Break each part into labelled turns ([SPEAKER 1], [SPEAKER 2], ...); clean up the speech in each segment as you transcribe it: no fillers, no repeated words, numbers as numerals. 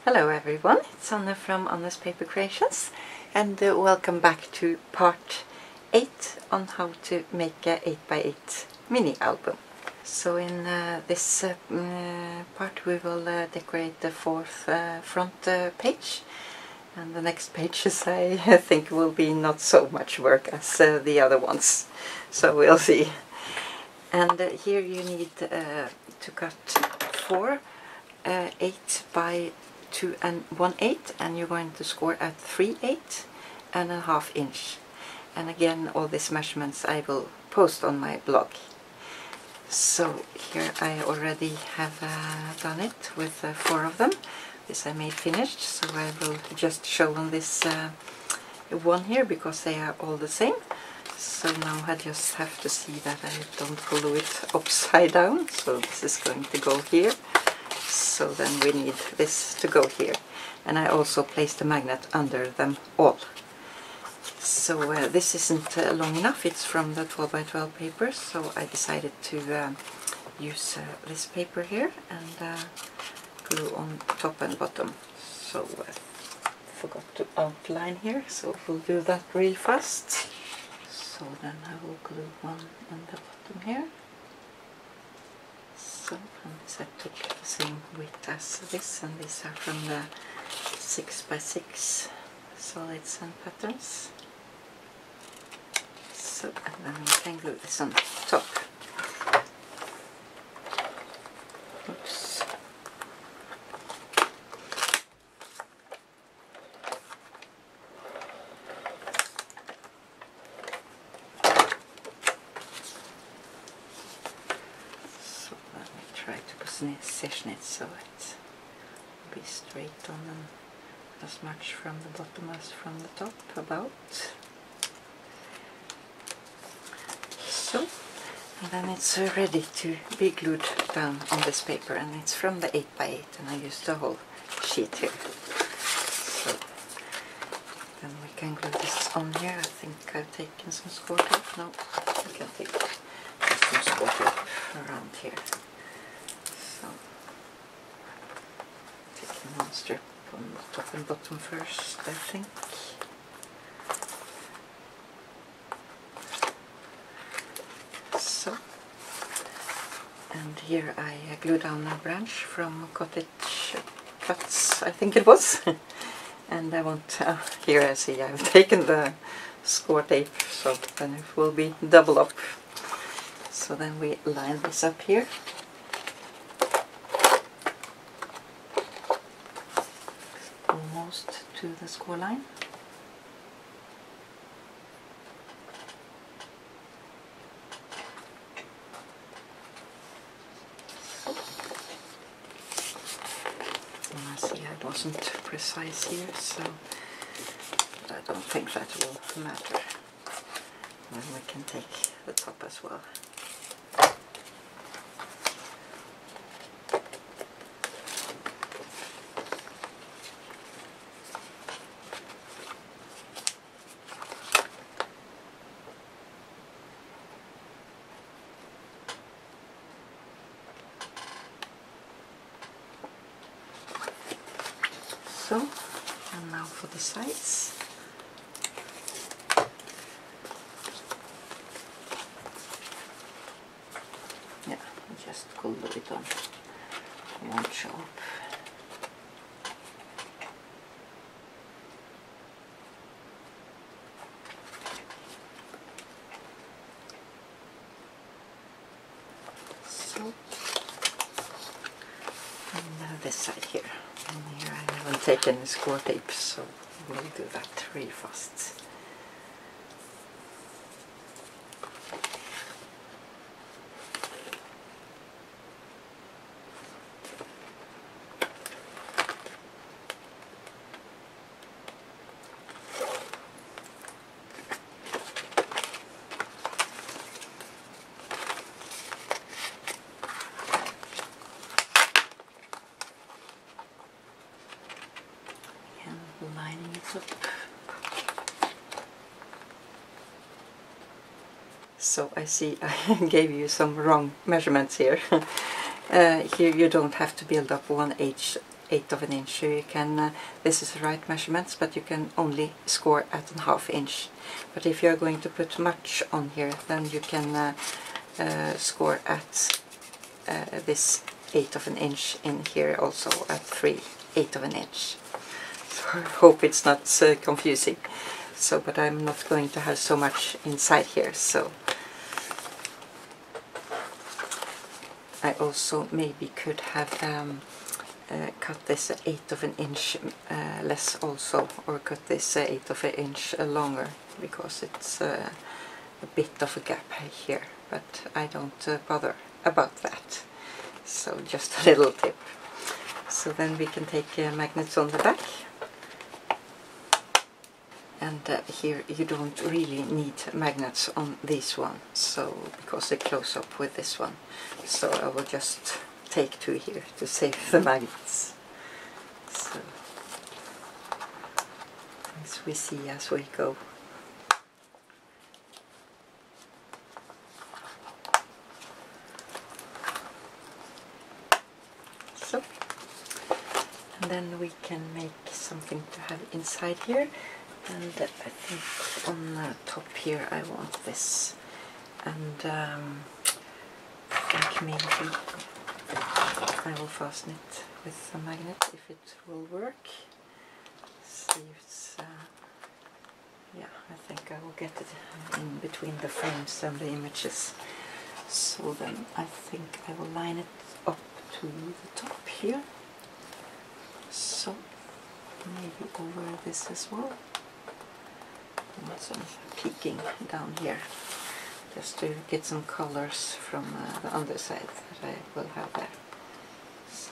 [SPEAKER 1] Hello everyone, it's Anne from Anne's Paper Creations and welcome back to part 8 on how to make a 8x8 mini album. So in this part we will decorate the fourth front page, and the next pages I think will be not so much work as the other ones, so we'll see. And here you need to cut 4 8 by 2 1/8, and you're going to score at 3/8 and a half inch. And again, all these measurements I will post on my blog. So here I already have done it with 4 of them. This I made finished, so I will just show on this one here because they are all the same. So now I just have to see that I don't glue it upside down. So this is going to go here. So then we need this to go here. And I also placed a magnet under them all. So this isn't long enough. It's from the 12 by 12 paper. So I decided to use this paper here and glue on top and bottom. So I forgot to outline here. So we'll do that real fast. So then I will glue one on the bottom here. So, and this I took the same width as this, and these are from the 6 by 6 solids and patterns. So, and then we can glue this on top. Oops. Position it so it will be straight on and as much from the bottom as from the top, about. So, and then it's ready to be glued down on this paper, and it's from the 8 by 8, and I used the whole sheet here. So then we can glue this on here. I think I've taken some score tape. No, I can take some score tape around here. So, taking one strip on the top and bottom first, I think. So, and here I glue down a branch from Cottage Cuts, I think it was. And I want, here I see I've taken the score tape, so then it will be double up. So then we line this up here. Almost to the score line. So. And I see I wasn't precise here, so I don't think that will matter. Then we can take the top as well. So, and now for the sides. Yeah, just glue it on. It won't show up. So, and this side here. And here I haven't taken the score tape, so we'll do that really fast. Lining it up. So I see I gave you some wrong measurements here. Here you don't have to build up 1/8 1/8 of an inch. So you can, this is the right measurements, but you can only score at 1/2 inch. But if you are going to put much on here, then you can score at this 1/8 of an inch in here, also at 3/8 of an inch. So I hope it's not confusing. So, but I'm not going to have so much inside here, so I also maybe could have cut this 1/8 of an inch less also, or cut this 1/8 of an inch longer, because it's a bit of a gap here, but I don't bother about that. So just a little tip. So then we can take magnets on the back. And here you don't really need magnets on this one, so because they close up with this one. So I will just take 2 here to save the magnets. So as we see as we go. So, and then we can make something to have inside here. And I think on the top here I want this, and I think maybe I will fasten it with a magnet if it will work. See if it's, yeah, I think I will get it in between the frames and the images. So then I think I will line it up to the top here, so maybe over this as well. And some peeking down here, just to get some colors from the underside that I will have there. So.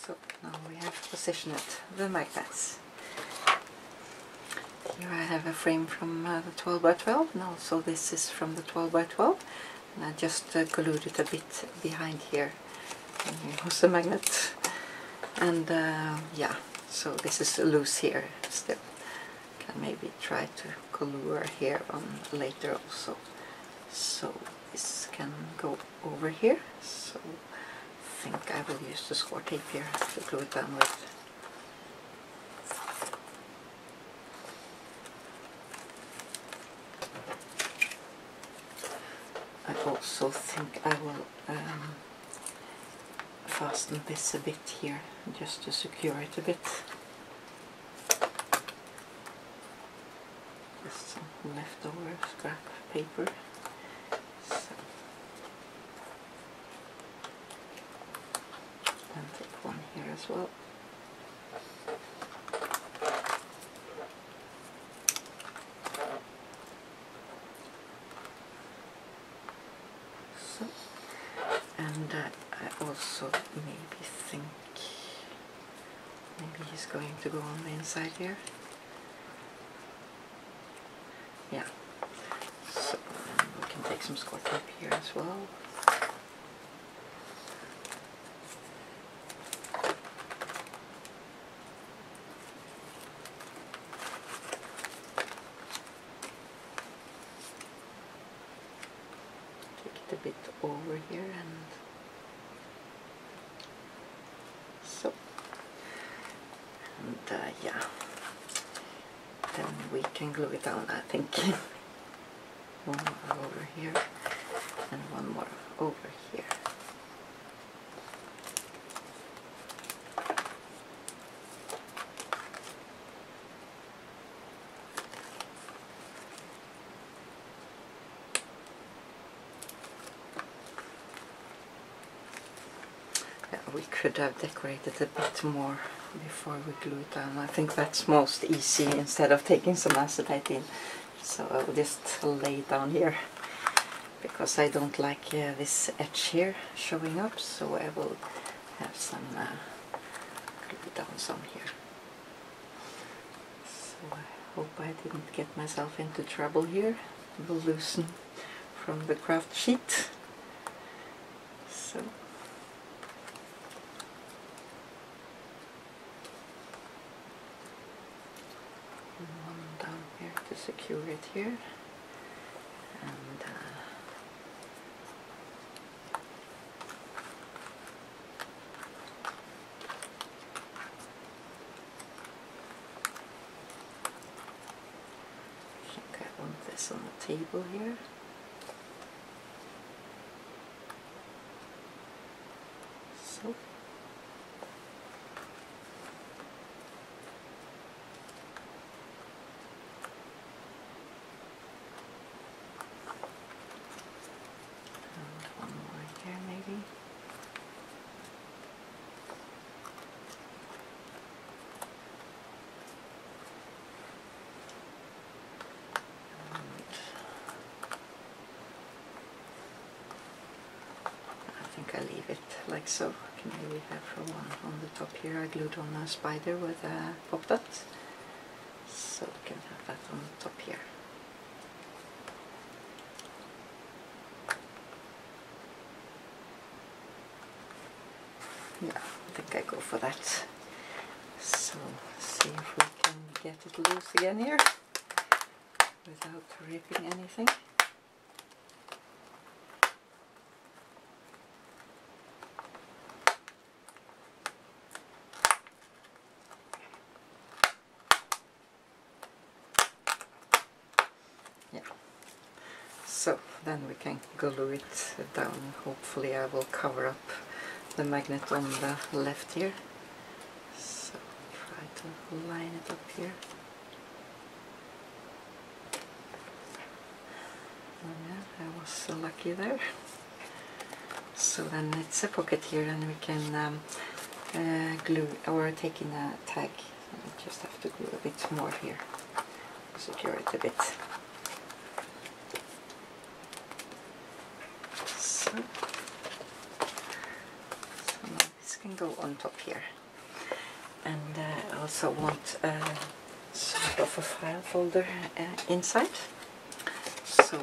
[SPEAKER 1] So now we have positioned the magnets. Here I have a frame from the 12 by 12, and also this is from the 12 by 12. And I just glued it a bit behind here. And here was the magnet. And yeah, so this is loose here still. Can maybe try to glue here on later also. So this can go over here. So I think I will use the score tape here to glue it down with. I also think I will fasten this a bit here, just to secure it a bit. Just some leftover scrap paper. So. And take one here as well. So, and I also maybe think maybe he's going to go on the inside here. Yeah. So we can take some score tape here as well. A bit over here, and so, and yeah, then we can glue it down, I think. One more over here and one more over here. We could have decorated a bit more before we glue it down. I think that's most easy instead of taking some acetate in. So I will just lay it down here, because I don't like this edge here showing up, so I will have some glue down some here. So I hope I didn't get myself into trouble here. I will loosen from the craft sheet. So one down here to secure it here, and I think I want this on the table here. So one more here maybe. I think I leave it like so. I can maybe have one on the top here. I glued on a spider with a pop dot, so we can have that on the top here. Yeah, I think I go for that. So see if we can get it loose again here without ripping anything. Yeah. So then we can glue it down. Hopefully I will cover up the magnet on the left here. So try to line it up here. Oh yeah, I was so lucky there. So then it's a pocket here, and we can glue or take in a tag. So we just have to glue a bit more here to secure it a bit. So now this can go on top here. And I also want sort of a file folder inside. So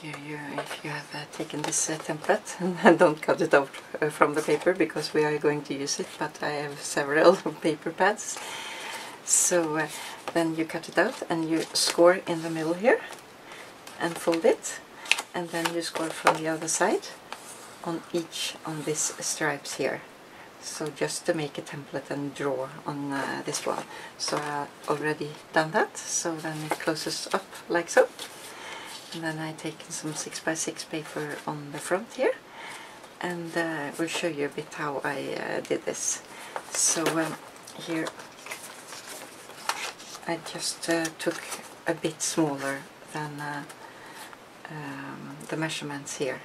[SPEAKER 1] here, if you have taken this template, and don't cut it out from the paper because we are going to use it, but I have several paper pads. So then you cut it out and you score in the middle here and fold it, and then you score from the other side on each on these stripes here. So just to make a template and draw on this one. So I've already done that, so then it closes up like so. And then I taken some 6x6 paper on the front here, and we'll show you a bit how I did this. So here I just took a bit smaller than the measurements here,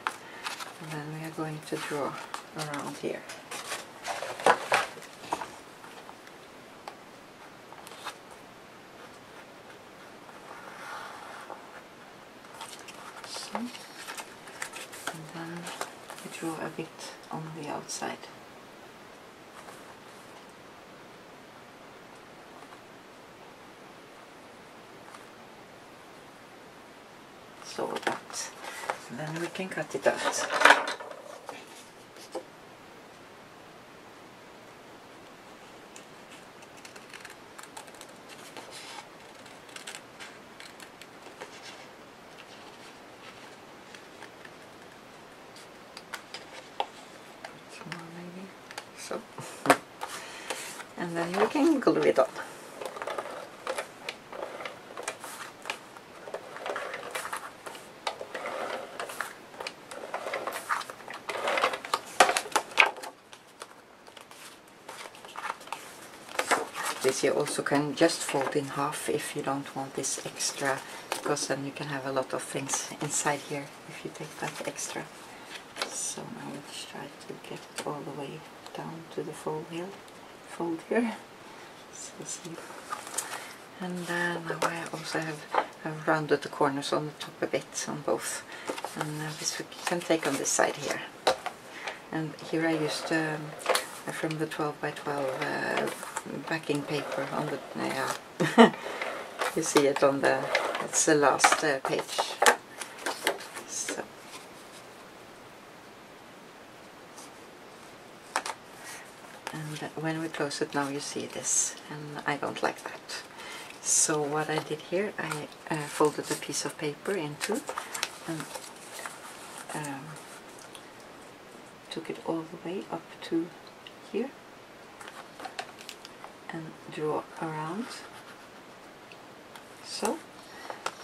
[SPEAKER 1] and then we are going to draw around here. And then we draw a bit on the outside. So that, and then we can cut it out. So, and then we can glue it on. This you also can just fold in half if you don't want this extra, because then you can have a lot of things inside here if you take that extra. So now let's try to get it all the way down to the fold here. So see. And now I also have rounded the corners on the top a bit on both. And this we can take on this side here. And here I used from the 12x12 backing paper on the you see it on the, it's the last page. So and when we close it now you see this, and I don't like that. So what I did here, I folded a piece of paper in two and took it all the way up to here and draw around, so,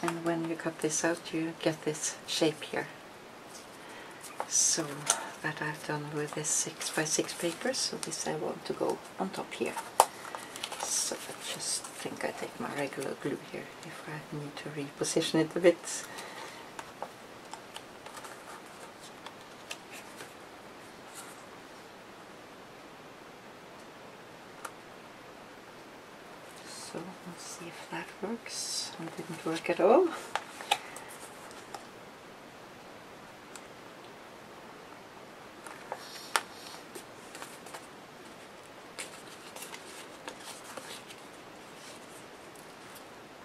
[SPEAKER 1] and when you cut this out you get this shape here. So that I've done with this 6 by 6 paper, so this I want to go on top here. So I just think I take my regular glue here if I need to reposition it a bit. So let's see if that works. It didn't work at all.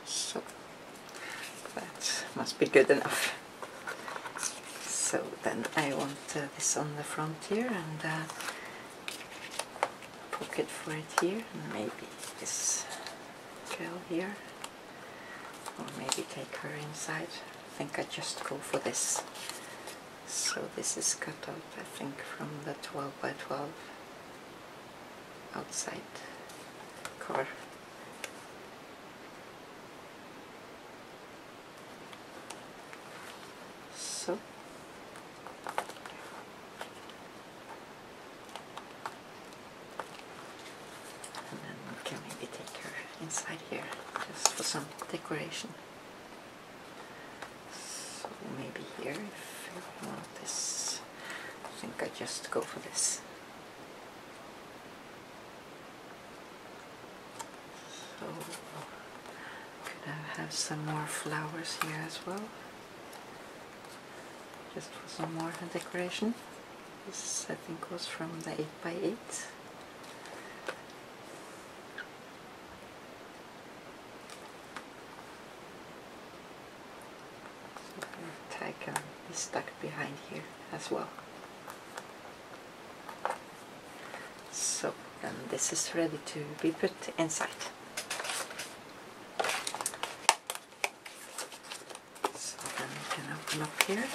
[SPEAKER 1] So that must be good enough. So then I want this on the front here, and pocket for it here, and maybe this girl here, or maybe take her inside. I think I just go for this. So this is cut out, I think, from the 12 by 12 outside car. So and then we can maybe take her inside here just for some decoration. So maybe here if I want this, I think I just go for this. So could I have some more flowers here as well, just for some more decoration. This I think was from the 8 by 8. So the tag can be stuck behind here as well. So then this is ready to be put inside. So then we can open up here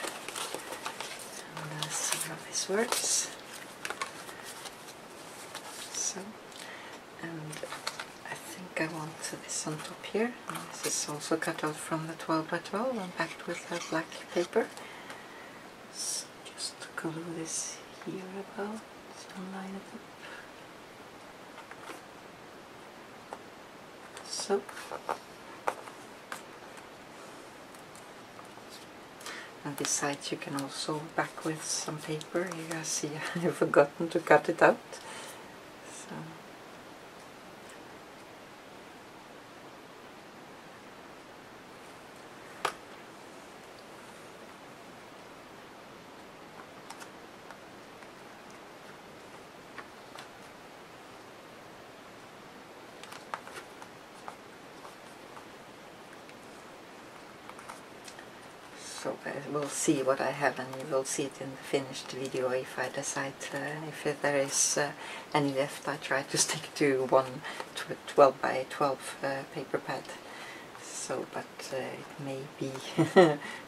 [SPEAKER 1] and see how this works. So, and I think I want this on top here. And this is also cut out from the 12 by 12 and packed with black paper. So just glue this here about and line it up. So, and this side you can also back with some paper. You see I've forgotten to cut it out. So. So we'll see what I have, and you will see it in the finished video if I decide if there is any left. I try to stick to one 12 by 12 paper pad. So, but it may be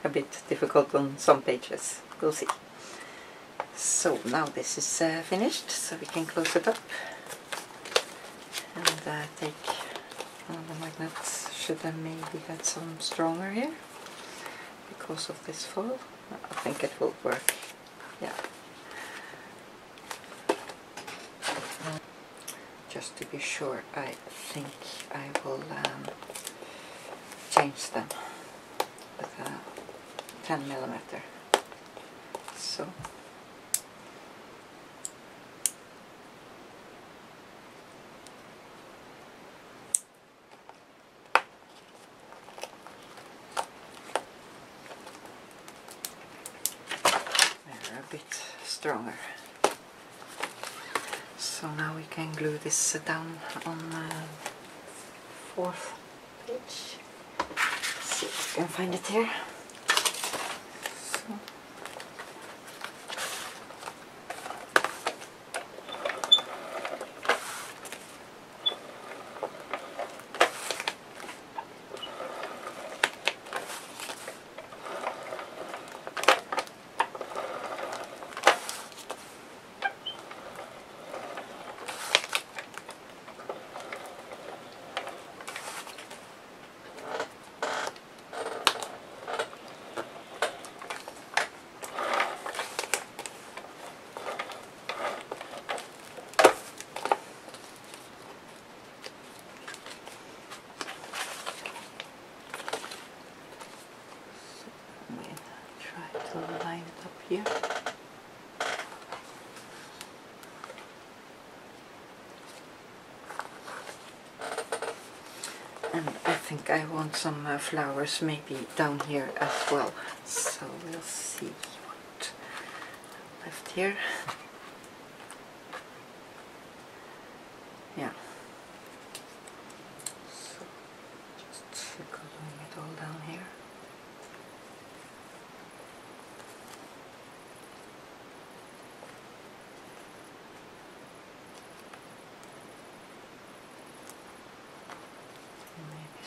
[SPEAKER 1] a bit difficult on some pages. We'll see. So now this is finished, so we can close it up and take the magnets. Should I maybe get some stronger here? Because of this foil, I think it will work. Yeah. Just to be sure, I think I will change them with a 10mm. So. Bit stronger. So now we can glue this down on the 4th page. Let's see if we can find it here. So. here. And I think I want some flowers maybe down here as well, so we'll see what left here. Yeah, so just gluing it all down here.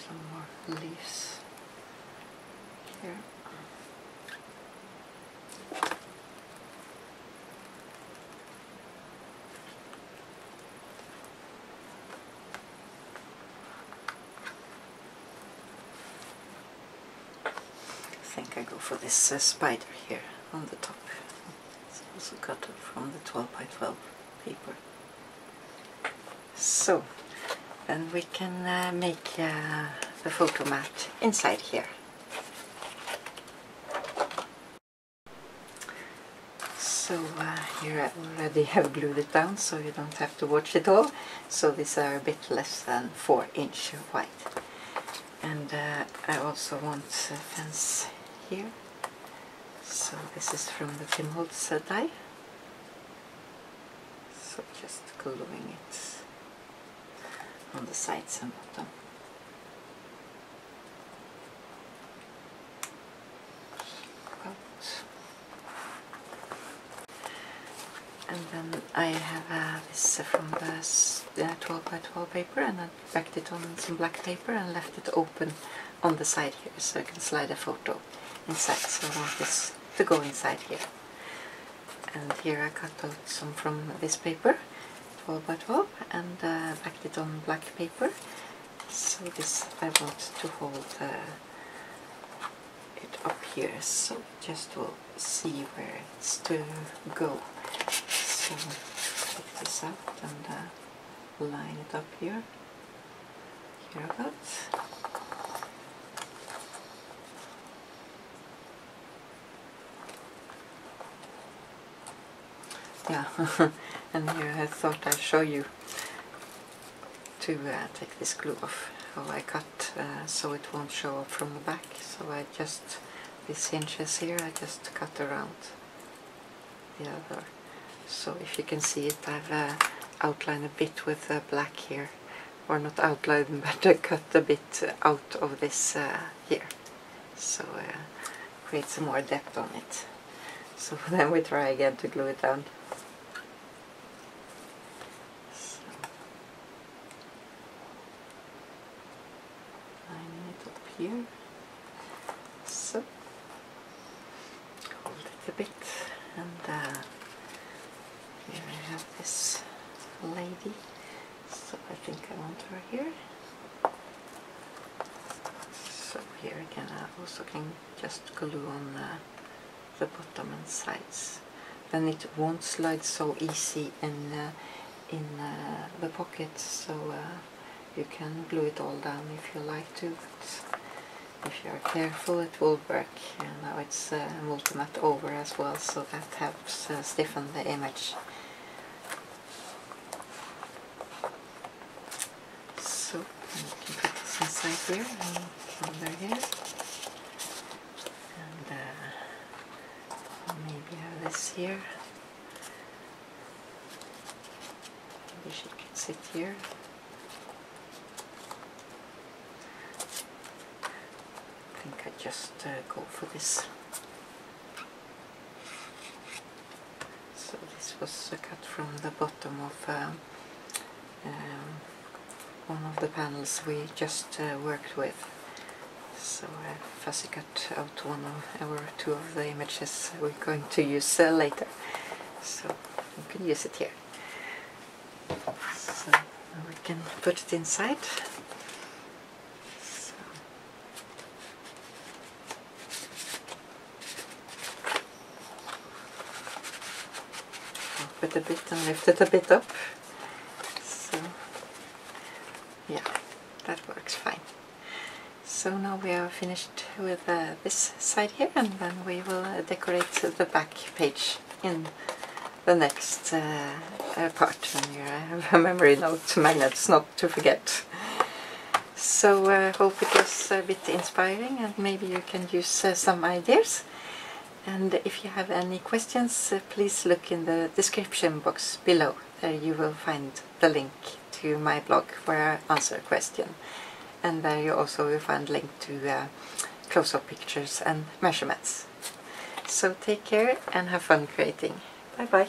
[SPEAKER 1] Some more leaves here. I think I go for this spider here on the top. It's also cut from the 12 by 12 paper. So, and we can make the photo mat inside here. So here I already have glued it down, so you don't have to watch it all. So these are a bit less than 4 inch wide. And I also want a fence here. So this is from the Tim Holtz die. So just gluing it on the sides and bottom. And then I have this from the 12 by 12 paper, and I backed it on some black paper and left it open on the side here, so I can slide a photo inside. So I want this to go inside here. And here I cut out some from this paper, 12 by 12, and backed it on black paper. So this I want to hold it up here, so just will see where it's to go. So take this out and line it up here, hereabouts. Yeah, and here I thought I'd show you to take this glue off, how I cut so it won't show up from the back. So I just, these hinges here, I just cut around the other. So if you can see it, I've outlined a bit with black here, or not outlined, but I cut a bit out of this here, so create some more depth on it. So then we try again to glue it down. So, lining it up here. So hold it a bit, and here I have this lady, so I think I want her here. So here again I also can just glue on the bottom and sides. Then it won't slide so easy in the pocket, so you can glue it all down if you like to, but if you are careful it will work. And now it's multi-matte over as well, so that helps stiffen the image. So you can put this inside here and under here, and maybe have this here. Maybe she can sit here. I think I just go for this. So this was cut from the bottom of one of the panels we just worked with. So I fussy cut out one of, or two of the images we're going to use later. So you can use it here. So now we can put it inside. So. Put a bit and lift it a bit up. So yeah, that works fine. So now we are finished with this side here, and then we will decorate the back page in the next part. And here I have a memory note, magnets not to forget. So I hope it was a bit inspiring, and maybe you can use some ideas. And if you have any questions, please look in the description box below. There you will find the link to my blog where I answer a question. And there you also will find a link to close-up pictures and measurements. So take care and have fun creating. Bye bye.